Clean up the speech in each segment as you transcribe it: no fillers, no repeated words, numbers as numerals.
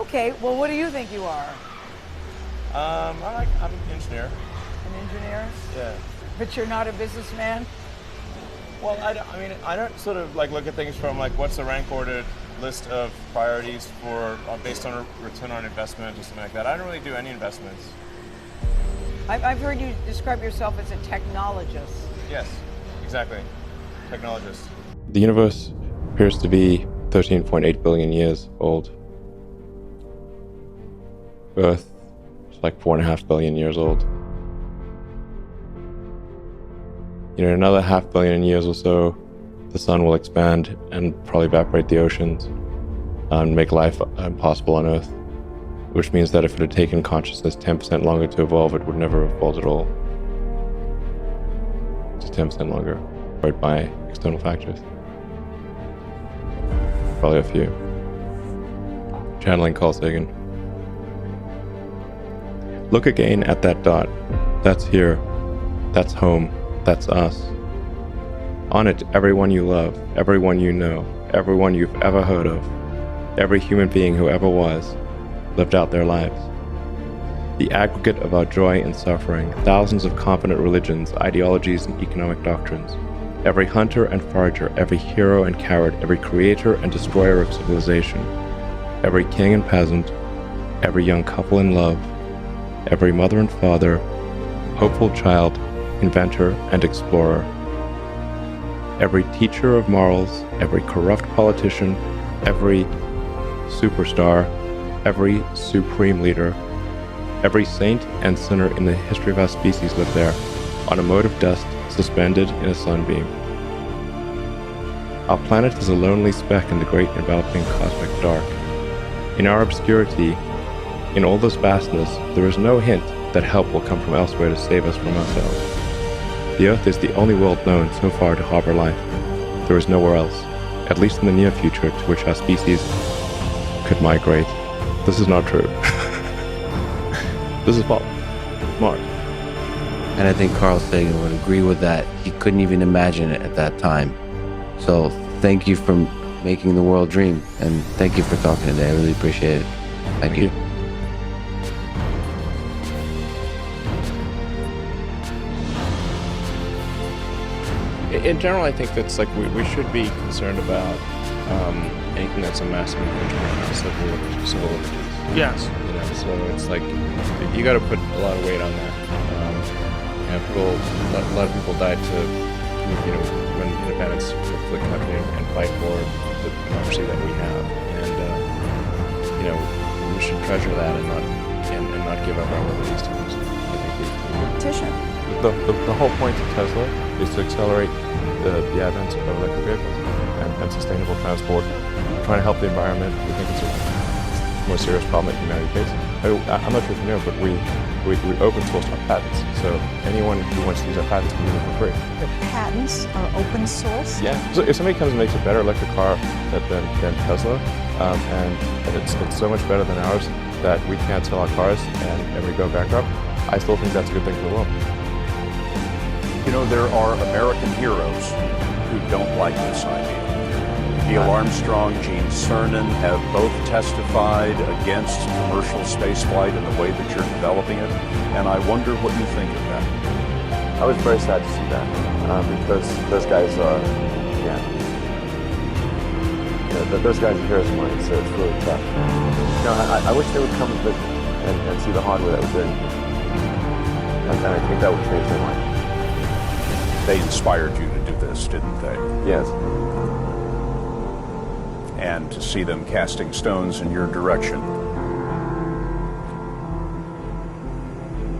Okay, well, what do you think you are? I'm an engineer. An engineer? Yeah. But you're not a businessman? Well, I don't sort of like look at things from like what's the rank ordered list of priorities for based on a return on investment or something like that. I don't really do any investments. I've heard you describe yourself as a technologist. Yes, exactly. Technologist. The universe appears to be 13.8 billion years old. Earth is like 4.5 billion years old. In another 500 million years or so, the sun will expand and probably evaporate the oceans and make life impossible on Earth, which means that if it had taken consciousness 10% longer to evolve, it would never have evolved at all. Just 10% longer, right by external factors. Probably a few. Channeling Carl Sagan. Look again at that dot. That's here. That's home. That's us. On it, everyone you love, everyone you know, everyone you've ever heard of, every human being who ever was, lived out their lives. The aggregate of our joy and suffering, thousands of competent religions, ideologies, and economic doctrines. Every hunter and forager, every hero and coward, every creator and destroyer of civilization, every king and peasant, every young couple in love, every mother and father, hopeful child, inventor and explorer, every teacher of morals, every corrupt politician, every superstar, every supreme leader, every saint and sinner in the history of our species lived there, on a mote of dust suspended in a sunbeam. Our planet is a lonely speck in the great enveloping cosmic dark. In our obscurity, in all this vastness, there is no hint that help will come from elsewhere to save us from ourselves. The Earth is the only world known so far to harbor life. There is nowhere else, at least in the near future, to which our species could migrate. This is not true. This is false. Mars. And I think Carl Sagan would agree with that. He couldn't even imagine it at that time. So thank you for making the world dream. And thank you for talking today. I really appreciate it. Thank you. In general, I think that's like we should be concerned about anything that's a massive infringement on civil liberties. Yes. You know, so it's like you got to put a lot of weight on that. A lot of people died to, when independence for the country and fight for the democracy that we have, and we should treasure that and not give up our liberties to lose. I think the whole point of Tesla is to accelerate the advent of electric vehicles and sustainable transport, trying to help the environment. We think it's a more serious problem that humanity faces. I'm not sure if you know, but we open source our patents, so anyone who wants to use our patents can use them for free. The patents are open source? Yeah. So if somebody comes and makes a better electric car than Tesla, and it's so much better than ours that we can't sell our cars and we go bankrupt, I still think that's a good thing for the world. There are American heroes who don't like this idea. Neil Armstrong, Gene Cernan have both testified against commercial spaceflight in the way that you're developing it, and I wonder what you think of that. I was very sad to see that because those guys are, those guys are heroes of mine, so it's really tough. I wish they would come and visit and see the hardware that we're doing. And I think that would change their mind. They inspired you to do this, didn't they? Yes. And to see them casting stones in your direction.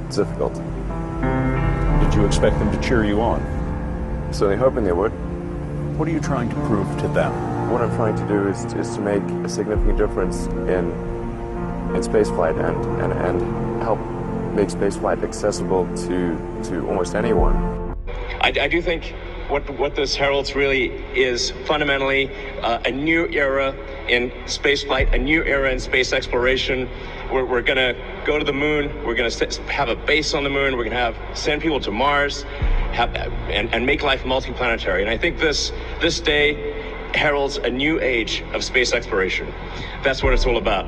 It's difficult. Did you expect them to cheer you on? Certainly hoping they would. What are you trying to prove to them? What I'm trying to do is to make a significant difference in spaceflight and help make spaceflight accessible to almost anyone. I do think what this heralds really is fundamentally a new era in spaceflight, a new era in space exploration. We're going to go to the moon. We're going to have a base on the moon. We're going to send people to Mars and make life multiplanetary. And I think this day heralds a new age of space exploration. That's what it's all about.